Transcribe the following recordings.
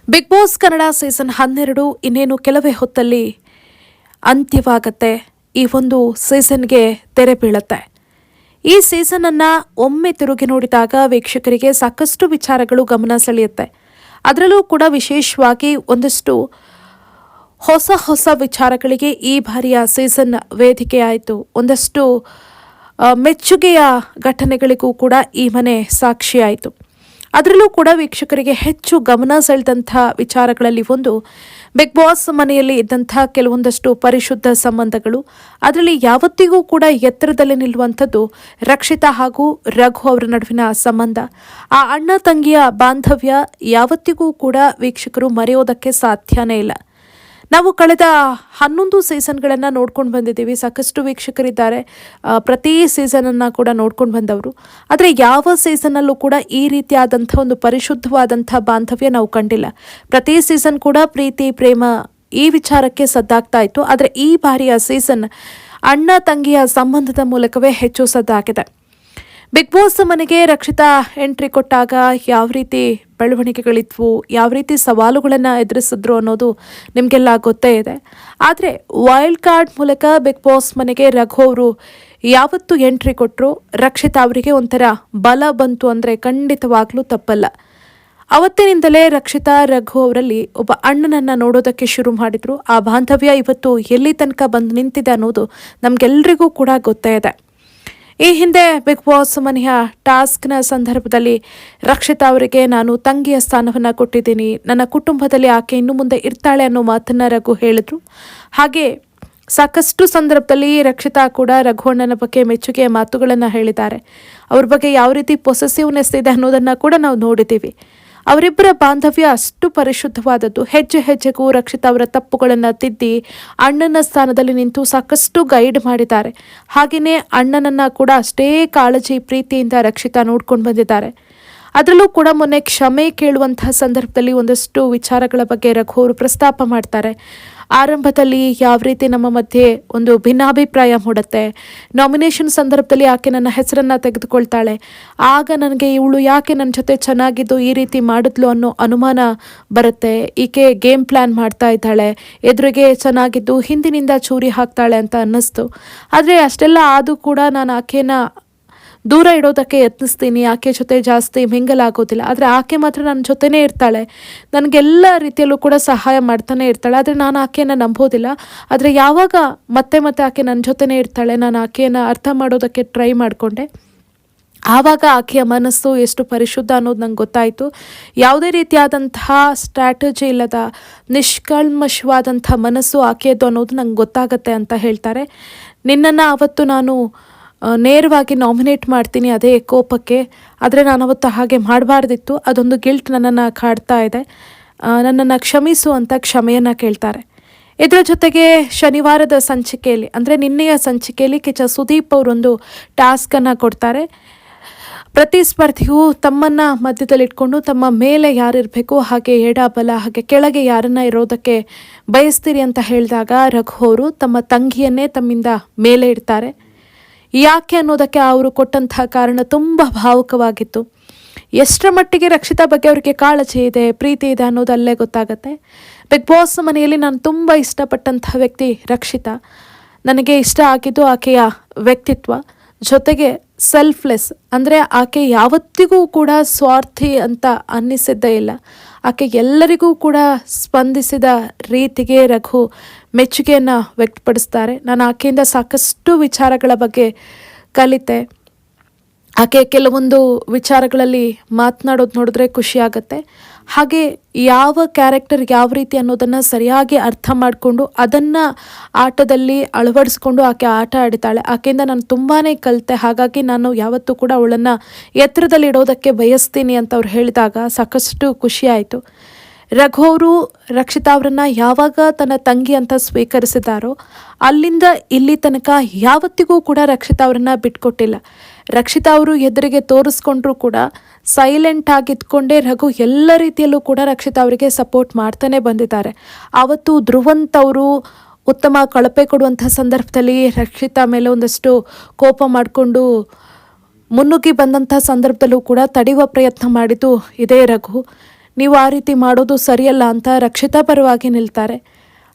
Big boss Kannada season 12 ಇನ್ನೇನು ಕೆಲವೇ ಹೊತ್ತಲ್ಲಿ ಅಂತ್ಯವಾಗತ್ತೆ. ಈ ಒಂದು ಸೀಸನ್ಗೆ ತೆರೆ ಬೀಳುತ್ತೆ. ಈ ಸೀಸನ್ ಅನ್ನ ಒಮ್ಮೆ ತಿರುಗಿ ನೋಡಿದಾಗ ವೀಕ್ಷಕರಿಗೆ ಸಾಕಷ್ಟು ವಿಚಾರಗಳು ಗಮನ ಸೆಳೆಯುತ್ತೆ. ಅದರಲ್ಲೂ ಕೂಡ ವಿಶೇಷವಾಗಿ ಒಂದಷ್ಟು ಹೊಸ ವಿಚಾರಗಳಿಗೆ ಈ ಬಾರಿಯ ಸೀಸನ್ ವೇದಿಕೆಯಾಯಿತು. ಒಂದಷ್ಟು ಮೆಚ್ಚುಗೆಯ ಘಟನೆಗಳಿಗೂ ಕೂಡ ಈ ಮನೆ ಸಾಕ್ಷಿಯಾಯಿತು. ಅದರಲ್ಲೂ ಕೂಡ ವೀಕ್ಷಕರಿಗೆ ಹೆಚ್ಚು ಗಮನ ಸೆಳೆದಂಥ ವಿಚಾರಗಳಲ್ಲಿ ಒಂದು ಬಿಗ್ ಬಾಸ್ ಮನೆಯಲ್ಲಿ ಇದ್ದಂಥ ಕೆಲವೊಂದಷ್ಟು ಪರಿಶುದ್ಧ ಸಂಬಂಧಗಳು. ಅದರಲ್ಲಿ ಯಾವತ್ತಿಗೂ ಕೂಡ ಎತ್ತರದಲ್ಲಿ ನಿಲ್ಲುವಂಥದ್ದು ರಕ್ಷಿತಾ ಹಾಗೂ ರಘು ಅವರ ನಡುವಿನ ಸಂಬಂಧ. ಆ ಅಣ್ಣ ತಂಗಿಯ ಬಾಂಧವ್ಯ ಯಾವತ್ತಿಗೂ ಕೂಡ ವೀಕ್ಷಕರು ಮರೆಯೋದಕ್ಕೆ ಸಾಧ್ಯನೇ ಇಲ್ಲ. ನಾವು ಕಳೆದ 11 ಸೀಸನ್ಗಳನ್ನು ನೋಡ್ಕೊಂಡು ಬಂದಿದ್ದೀವಿ. ಸಾಕಷ್ಟು ವೀಕ್ಷಕರಿದ್ದಾರೆ ಪ್ರತಿ ಸೀಸನನ್ನು ಕೂಡ ನೋಡ್ಕೊಂಡು ಬಂದವರು. ಆದರೆ ಯಾವ ಸೀಸನ್ನಲ್ಲೂ ಕೂಡ ಈ ರೀತಿಯಾದಂಥ ಒಂದು ಪರಿಶುದ್ಧವಾದಂಥ ಬಾಂಧವ್ಯ ನಾವು ಕಂಡಿಲ್ಲ. ಪ್ರತಿ ಸೀಸನ್ ಕೂಡ ಪ್ರೀತಿ ಪ್ರೇಮ ಈ ವಿಚಾರಕ್ಕೆ ಸದ್ದಾಗ್ತಾ ಇತ್ತು. ಆದರೆ ಈ ಬಾರಿಯ ಸೀಸನ್ ಅಣ್ಣ ತಂಗಿಯ ಸಂಬಂಧದ ಮೂಲಕವೇ ಹೆಚ್ಚು ಸದ್ದಾಗಿದೆ. ಬಿಗ್ ಬಾಸ್ ಮನೆಗೆ ರಕ್ಷಿತಾ ಎಂಟ್ರಿ ಕೊಟ್ಟಾಗ ಯಾವ ರೀತಿ ಬೆಳವಣಿಗೆಗಳಿದ್ವು, ಯಾವ ರೀತಿ ಸವಾಲುಗಳನ್ನು ಎದುರಿಸಿದ್ರು ಅನ್ನೋದು ನಿಮಗೆಲ್ಲ ಗೊತ್ತೇ ಇದೆ. ಆದರೆ ವೈಲ್ಡ್ ಕಾರ್ಡ್ ಮೂಲಕ ಬಿಗ್ ಬಾಸ್ ಮನೆಗೆ ರಘು ಅವರು ಯಾವತ್ತು ಎಂಟ್ರಿ ಕೊಟ್ಟರು ರಕ್ಷಿತಾ ಅವರಿಗೆ ಒಂಥರ ಬಲ ಬಂತು ಅಂದರೆ ಖಂಡಿತವಾಗ್ಲೂ ತಪ್ಪಲ್ಲ. ಅವತ್ತಿನಿಂದಲೇ ರಕ್ಷಿತಾ ರಘು ಅವರಲ್ಲಿ ಒಬ್ಬ ಅಣ್ಣನನ್ನು ನೋಡೋದಕ್ಕೆ ಶುರು ಮಾಡಿದ್ರು. ಆ ಬಾಂಧವ್ಯ ಇವತ್ತು ಎಲ್ಲಿ ತನಕ ಬಂದು ನಿಂತಿದೆ ಅನ್ನೋದು ನಮಗೆಲ್ಲರಿಗೂ ಕೂಡ ಗೊತ್ತೇ ಇದೆ. ಈ ಹಿಂದೆ ಬಿಗ್ ಬಾಸ್ ಮನೆಯ ಟಾಸ್ಕ್ನ ಸಂದರ್ಭದಲ್ಲಿ ರಕ್ಷಿತಾ ಅವರಿಗೆ ನಾನು ತಂಗಿಯ ಸ್ಥಾನವನ್ನು ಕೊಟ್ಟಿದ್ದೀನಿ, ನನ್ನ ಕುಟುಂಬದಲ್ಲಿ ಆಕೆ ಇನ್ನು ಮುಂದೆ ಇರ್ತಾಳೆ ಅನ್ನೋ ಮಾತನ್ನು ರಘು ಹೇಳಿದ್ರು. ಹಾಗೆ ಸಾಕಷ್ಟು ಸಂದರ್ಭದಲ್ಲಿ ರಕ್ಷಿತಾ ಕೂಡ ರಘುವಣ್ಣನ ಬಗ್ಗೆ ಮೆಚ್ಚುಗೆಯ ಮಾತುಗಳನ್ನು ಹೇಳಿದ್ದಾರೆ. ಅವ್ರ ಬಗ್ಗೆ ಯಾವ ರೀತಿ ಪೊಸೆಸಿವ್ನೆಸ್ ಇದೆ ಅನ್ನೋದನ್ನು ಕೂಡ ನಾವು ನೋಡಿದ್ದೀವಿ. ಅವರಿಬ್ಬರ ಬಾಂಧವ್ಯ ಅಷ್ಟು ಪರಿಶುದ್ಧವಾದದ್ದು. ಹೆಜ್ಜೆ ಹೆಜ್ಜೆಗೂ ರಕ್ಷಿತಾ ಅವರ ತಪ್ಪುಗಳನ್ನು ತಿದ್ದಿ ಅಣ್ಣನ ಸ್ಥಾನದಲ್ಲಿ ನಿಂತು ಸಾಕಷ್ಟು ಗೈಡ್ ಮಾಡಿದ್ದಾರೆ. ಹಾಗೆಯೇ ಅಣ್ಣನನ್ನು ಕೂಡ ಅಷ್ಟೇ ಕಾಳಜಿ ಪ್ರೀತಿಯಿಂದ ರಕ್ಷಿತಾ ನೋಡ್ಕೊಂಡು ಬಂದಿದ್ದಾರೆ. ಅದರಲ್ಲೂ ಕೂಡ ಮೊನ್ನೆ ಕ್ಷಮೆ ಕೇಳುವಂತಹ ಸಂದರ್ಭದಲ್ಲಿ ಒಂದಷ್ಟು ವಿಚಾರಗಳ ಬಗ್ಗೆ ರಘು ಅವರು ಪ್ರಸ್ತಾಪ ಮಾಡ್ತಾರೆ. ಆರಂಭದಲ್ಲಿ ಯಾವ ರೀತಿ ನಮ್ಮ ಮಧ್ಯೆ ಒಂದು ಭಿನ್ನಾಭಿಪ್ರಾಯ ಮೂಡುತ್ತೆ, ನಾಮಿನೇಷನ್ ಸಂದರ್ಭದಲ್ಲಿ ಆಕೆ ನನ್ನ ಹೆಸರನ್ನು ತೆಗೆದುಕೊಳ್ತಾಳೆ, ಆಗ ನನಗೆ ಇವಳು ಯಾಕೆ ನನ್ನ ಜೊತೆ ಚೆನ್ನಾಗಿದ್ದು ಈ ರೀತಿ ಮಾಡಿದ್ಲು ಅನ್ನೋ ಅನುಮಾನ ಬರುತ್ತೆ. ಈಕೆ ಗೇಮ್ ಪ್ಲ್ಯಾನ್ ಮಾಡ್ತಾ ಇದ್ದಾಳೆ, ಎದುರಿಗೆ ಚೆನ್ನಾಗಿದ್ದು ಹಿಂದಿನಿಂದ ಚೂರಿ ಹಾಕ್ತಾಳೆ ಅಂತ ಅನ್ನಿಸ್ತು. ಆದರೆ ಅಷ್ಟೆಲ್ಲ ಆದರೂ ಕೂಡ ನಾನು ಆಕೆನ ದೂರ ಇಡೋದಕ್ಕೆ ಯತ್ನಿಸ್ತೀನಿ, ಆಕೆ ಜೊತೆ ಜಾಸ್ತಿ ಮಿಂಗಲ್ ಆಗೋದಿಲ್ಲ. ಆದರೆ ಆಕೆ ಮಾತ್ರ ನನ್ನ ಜೊತೆನೇ ಇರ್ತಾಳೆ, ನನಗೆಲ್ಲ ರೀತಿಯಲ್ಲೂ ಕೂಡ ಸಹಾಯ ಮಾಡ್ತಾನೆ ಇರ್ತಾಳೆ. ಆದರೆ ನಾನು ಆಕೆಯನ್ನು ನಂಬೋದಿಲ್ಲ. ಆದರೆ ಯಾವಾಗ ಮತ್ತೆ ಆಕೆ ನನ್ನ ಜೊತೆನೇ ಇರ್ತಾಳೆ, ನಾನು ಆಕೆಯನ್ನು ಅರ್ಥ ಮಾಡೋದಕ್ಕೆ ಟ್ರೈ ಮಾಡಿಕೊಂಡೆ. ಆವಾಗ ಆಕೆಯ ಮನಸ್ಸು ಎಷ್ಟು ಪರಿಶುದ್ಧ ಅನ್ನೋದು ನಂಗೆ ಗೊತ್ತಾಯಿತು. ಯಾವುದೇ ರೀತಿಯಾದಂತಹ ಸ್ಟ್ರಾಟಜಿ ಇಲ್ಲದ ನಿಷ್ಕಲ್ಮಶವಾದಂಥ ಮನಸ್ಸು ಆಕೆಯದ್ದು ಅನ್ನೋದು ನಂಗೆ ಗೊತ್ತಾಗತ್ತೆ ಅಂತ ಹೇಳ್ತಾರೆ. ನಿನ್ನನ್ನು ಅವತ್ತು ನಾನು ನೇರವಾಗಿ ನಾಮಿನೇಟ್ ಮಾಡ್ತೀನಿ ಅದೇ ಕೋಪಕ್ಕೆ, ಆದರೆ ನಾನು ಅವತ್ತು ಹಾಗೆ ಮಾಡಬಾರ್ದಿತ್ತು, ಅದೊಂದು ಗಿಲ್ಟ್ ನನ್ನನ್ನು ಕಾಡ್ತಾ ಇದೆ, ನನ್ನನ್ನು ಕ್ಷಮಿಸು ಅಂತ ಕ್ಷಮೆಯನ್ನು ಕೇಳ್ತಾರೆ. ಇದರ ಜೊತೆಗೆ ಶನಿವಾರದ ಸಂಚಿಕೆಯಲ್ಲಿ ಅಂದರೆ ನಿನ್ನೆಯ ಸಂಚಿಕೆಯಲ್ಲಿ ಸುದೀಪ್ ಅವರೊಂದು ಟಾಸ್ಕನ್ನು ಕೊಡ್ತಾರೆ. ಪ್ರತಿಸ್ಪರ್ಧಿಯು ತಮ್ಮನ್ನು ಮಧ್ಯದಲ್ಲಿಟ್ಕೊಂಡು ತಮ್ಮ ಮೇಲೆ ಯಾರಿರಬೇಕು, ಹಾಗೆ ಎಡ ಬಲ ಹಾಗೆ ಕೆಳಗೆ ಯಾರನ್ನ ಇರೋದಕ್ಕೆ ಬಯಸ್ತೀರಿ ಅಂತ ಹೇಳಿದಾಗ ರಘು ಅವರು ತಮ್ಮ ತಂಗಿಯನ್ನೇ ತಮ್ಮಿಂದ ಮೇಲೆ ಇಡ್ತಾರೆ. ಯಾಕೆ ಅನ್ನೋದಕ್ಕೆ ಅವರು ಕೊಟ್ಟಂತಹ ಕಾರಣ ತುಂಬ ಭಾವುಕವಾಗಿತ್ತು. ಎಷ್ಟರ ಮಟ್ಟಿಗೆ ರಕ್ಷಿತಾ ಬಗ್ಗೆ ಅವರಿಗೆ ಕಾಳಜಿ ಇದೆ, ಪ್ರೀತಿ ಇದೆ ಅನ್ನೋದು ಅಲ್ಲೇ ಗೊತ್ತಾಗುತ್ತೆ. ಬಿಗ್ ಬಾಸ್ ಮನೆಯಲ್ಲಿ ನಾನು ತುಂಬ ಇಷ್ಟಪಟ್ಟಂತಹ ವ್ಯಕ್ತಿ ರಕ್ಷಿತಾ. ನನಗೆ ಇಷ್ಟ ಆಗಿದ್ದು ಆಕೆಯ ವ್ಯಕ್ತಿತ್ವ, ಜೊತೆಗೆ ಸೆಲ್ಫ್ಲೆಸ್ ಅಂದರೆ ಆಕೆ ಯಾವತ್ತಿಗೂ ಕೂಡ ಸ್ವಾರ್ಥಿ ಅಂತ ಅನ್ನಿಸಿದ್ದೇ ಇಲ್ಲ. ಆಕೆ ಎಲ್ಲರಿಗೂ ಕೂಡ ಸ್ಪಂದಿಸಿದ ರೀತಿಗೆ ರಘು ಮೆಚ್ಚುಗೆಯನ್ನು ವ್ಯಕ್ತಪಡಿಸ್ತಾರೆ. ನಾನು ಆಕೆಯಿಂದ ಸಾಕಷ್ಟು ವಿಚಾರಗಳ ಬಗ್ಗೆ ಕಲಿತೆ. ಆಕೆ ಕೆಲವೊಂದು ವಿಚಾರಗಳಲ್ಲಿ ಮಾತನಾಡೋದು ನೋಡಿದ್ರೆ ಖುಷಿಯಾಗತ್ತೆ. ಹಾಗೆ ಯಾವ ಕ್ಯಾರೆಕ್ಟರ್ ಯಾವ ರೀತಿ ಅನ್ನೋದನ್ನು ಸರಿಯಾಗಿ ಅರ್ಥ ಮಾಡಿಕೊಂಡು ಅದನ್ನು ಆಟದಲ್ಲಿ ಅಳವಡಿಸ್ಕೊಂಡು ಆಕೆ ಆಟ ಆಡಿತಾಳೆ. ಆಕೆಯಿಂದ ನಾನು ತುಂಬಾ ಕಲಿತೆ. ಹಾಗಾಗಿ ನಾನು ಯಾವತ್ತೂ ಕೂಡ ಅವಳನ್ನು ಎತ್ತರದಲ್ಲಿ ಇಡೋದಕ್ಕೆ ಬಯಸ್ತೀನಿ ಅಂತ ಅವ್ರು ಹೇಳಿದಾಗ ಸಾಕಷ್ಟು ಖುಷಿಯಾಯಿತು. ರಘು ಅವರು ರಕ್ಷಿತಾ ಅವರನ್ನು ಯಾವಾಗ ತನ್ನ ತಂಗಿ ಅಂತ ಸ್ವೀಕರಿಸಿದಾರೋ ಅಲ್ಲಿಂದ ಇಲ್ಲಿ ತನಕ ಯಾವತ್ತಿಗೂ ಕೂಡ ರಕ್ಷಿತಾ ಅವರನ್ನು ಬಿಟ್ಕೊಟ್ಟಿಲ್ಲ. ರಕ್ಷಿತಾ ಅವರು ಎದುರಿಗೆ ತೋರಿಸ್ಕೊಂಡ್ರೂ ಕೂಡ ಸೈಲೆಂಟ್ ಆಗಿದ್ಕೊಂಡೇ ರಘು ಎಲ್ಲ ರೀತಿಯಲ್ಲೂ ಕೂಡ ರಕ್ಷಿತಾ ಅವರಿಗೆ ಸಪೋರ್ಟ್ ಮಾಡ್ತಾನೆ ಬಂದಿದ್ದಾರೆ. ಆವತ್ತು ಧ್ರುವಂತ್ ಅವರು ಉತ್ತಮ ಕಳಪೆ ಕೊಡುವಂಥ ಸಂದರ್ಭದಲ್ಲಿ ರಕ್ಷಿತಾ ಮೇಲೆ ಒಂದಷ್ಟು ಕೋಪ ಮಾಡಿಕೊಂಡು ಮುನ್ನುಗ್ಗಿ ಬಂದಂಥ ಸಂದರ್ಭದಲ್ಲೂ ಕೂಡ ತಡೆಯುವ ಪ್ರಯತ್ನ ಮಾಡಿದ್ದು ಇದೇ ರಘು. ನೀವು ಆ ರೀತಿ ಮಾಡೋದು ಸರಿಯಲ್ಲ ಅಂತ ರಕ್ಷಿತಾ ಪರವಾಗಿ ನಿಲ್ತಾರೆ.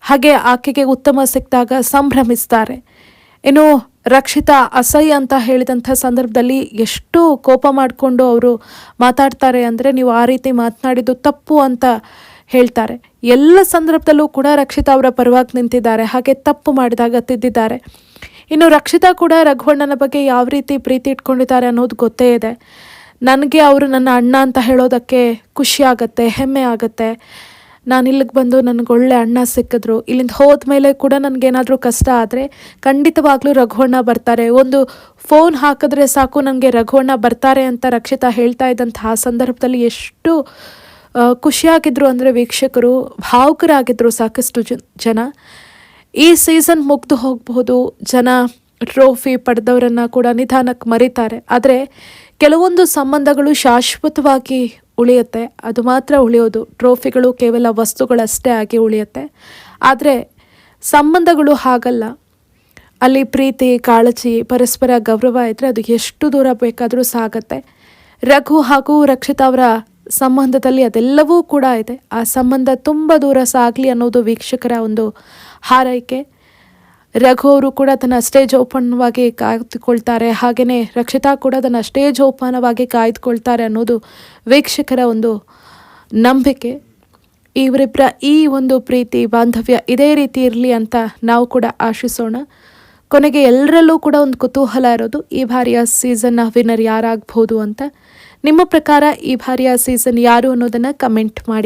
ಹಾಗೆ ಆಕೆಗೆ ಉತ್ತಮ ಸಿಕ್ಕಿದಾಗ ಸಂಭ್ರಮಿಸ್ತಾರೆ. ಇನ್ನು ರಕ್ಷಿತಾ ಅಸಹ್ಯ ಅಂತ ಹೇಳಿದಂಥ ಸಂದರ್ಭದಲ್ಲಿ ಎಷ್ಟು ಕೋಪ ಮಾಡಿಕೊಂಡು ಅವರು ಮಾತಾಡ್ತಾರೆ ಅಂದರೆ, ನೀವು ಆ ರೀತಿ ಮಾತನಾಡಿದ್ದು ತಪ್ಪು ಅಂತ ಹೇಳ್ತಾರೆ. ಎಲ್ಲ ಸಂದರ್ಭದಲ್ಲೂ ಕೂಡ ರಕ್ಷಿತಾ ಅವರ ಪರವಾಗಿ ನಿಂತಿದ್ದಾರೆ. ಹಾಗೆ ತಪ್ಪು ಮಾಡಿದಾಗ ತಿದ್ದಿದ್ದಾರೆ. ಇನ್ನು ರಕ್ಷಿತಾ ಕೂಡ ರಘುವಣ್ಣನ ಬಗ್ಗೆ ಯಾವ ರೀತಿ ಪ್ರೀತಿ ಇಟ್ಕೊಂಡಿದ್ದಾರೆ ಅನ್ನೋದು ಗೊತ್ತೇ ಇದೆ. ನನಗೆ ಅವರು ನನ್ನ ಅಣ್ಣ ಅಂತ ಹೇಳೋದಕ್ಕೆ ಖುಷಿ ಆಗುತ್ತೆ, ಹೆಮ್ಮೆ ಆಗುತ್ತೆ. ನಾನು ಇಲ್ಲಿಗೆ ಬಂದು ನನಗೆ ಒಳ್ಳೆ ಅಣ್ಣ ಸಿಕ್ಕಿದ್ರು. ಇಲ್ಲಿಂದ ಹೋದ ಮೇಲೆ ಕೂಡ ನನಗೇನಾದರೂ ಕಷ್ಟ ಆದರೆ ಖಂಡಿತವಾಗ್ಲೂ ರಘುವಣ್ಣ ಬರ್ತಾರೆ. ಒಂದು ಫೋನ್ ಹಾಕಿದ್ರೆ ಸಾಕು ನನಗೆ ರಘುವಣ್ಣ ಬರ್ತಾರೆ ಅಂತ ರಕ್ಷಿತಾ ಹೇಳ್ತಾ ಇದ್ದಂತಹ ಸಂದರ್ಭದಲ್ಲಿ ಎಷ್ಟು ಖುಷಿಯಾಗಿದ್ರು ಅಂದರೆ ವೀಕ್ಷಕರು ಭಾವುಕರಾಗಿದ್ದರು ಸಾಕಷ್ಟು ಜನ. ಈ ಸೀಸನ್ ಮುಗ್ದು ಹೋಗಬಹುದು, ಜನ ಟ್ರೋಫಿ ಪಡೆದವರನ್ನು ಕೂಡ ನಿಧಾನಕ್ಕೆ ಮರೀತಾರೆ. ಆದರೆ ಕೆಲವೊಂದು ಸಂಬಂಧಗಳು ಶಾಶ್ವತವಾಗಿ ಉಳಿಯುತ್ತೆ, ಅದು ಮಾತ್ರ ಉಳಿಯೋದು. ಟ್ರೋಫಿಗಳು ಕೇವಲ ವಸ್ತುಗಳಷ್ಟೇ ಆಗಿ ಉಳಿಯುತ್ತೆ. ಆದರೆ ಸಂಬಂಧಗಳು ಹಾಗಲ್ಲ. ಅಲ್ಲಿ ಪ್ರೀತಿ, ಕಾಳಜಿ, ಪರಸ್ಪರ ಗೌರವ ಇದ್ದರೆ ಅದು ಎಷ್ಟು ದೂರ ಬೇಕಾದರೂ ಸಾಗತ್ತೆ. ರಘು ಹಾಗೂ ರಕ್ಷಿತಾ ಅವರ ಸಂಬಂಧದಲ್ಲಿ ಅದೆಲ್ಲವೂ ಕೂಡ ಇದೆ. ಆ ಸಂಬಂಧ ತುಂಬ ದೂರ ಸಾಗಲಿ ಅನ್ನೋದು ವೀಕ್ಷಕರ ಒಂದು ಹಾರೈಕೆ. ರಘು ಅವರು ಕೂಡ ತನ್ನ ಸ್ಟೇಜ್ ಓಪನ್ವಾಗಿ ಕಾಯ್ದುಕೊಳ್ತಾರೆ. ಹಾಗೆಯೇ ರಕ್ಷಿತಾ ಕೂಡ ತನ್ನ ಸ್ಟೇಜ್ ಓಪನವಾಗಿ ಕಾಯ್ದುಕೊಳ್ತಾರೆ ಅನ್ನೋದು ವೀಕ್ಷಕರ ಒಂದು ನಂಬಿಕೆ. ಇವರಿಬ್ಬರ ಈ ಒಂದು ಪ್ರೀತಿ ಬಾಂಧವ್ಯ ಇದೇ ರೀತಿ ಇರಲಿ ಅಂತ ನಾವು ಕೂಡ ಆಶಿಸೋಣ. ಕೊನೆಗೆ ಎಲ್ಲರಲ್ಲೂ ಕೂಡ ಒಂದು ಕುತೂಹಲ ಇರೋದು, ಈ ಬಾರಿಯ ಸೀಸನ್ನ ವಿನ್ನರ್ ಯಾರಾಗ್ಬೋದು ಅಂತ. ನಿಮ್ಮ ಪ್ರಕಾರ ಈ ಬಾರಿಯ ಸೀಸನ್ ಯಾರು ಅನ್ನೋದನ್ನು ಕಮೆಂಟ್ ಮಾಡಿ.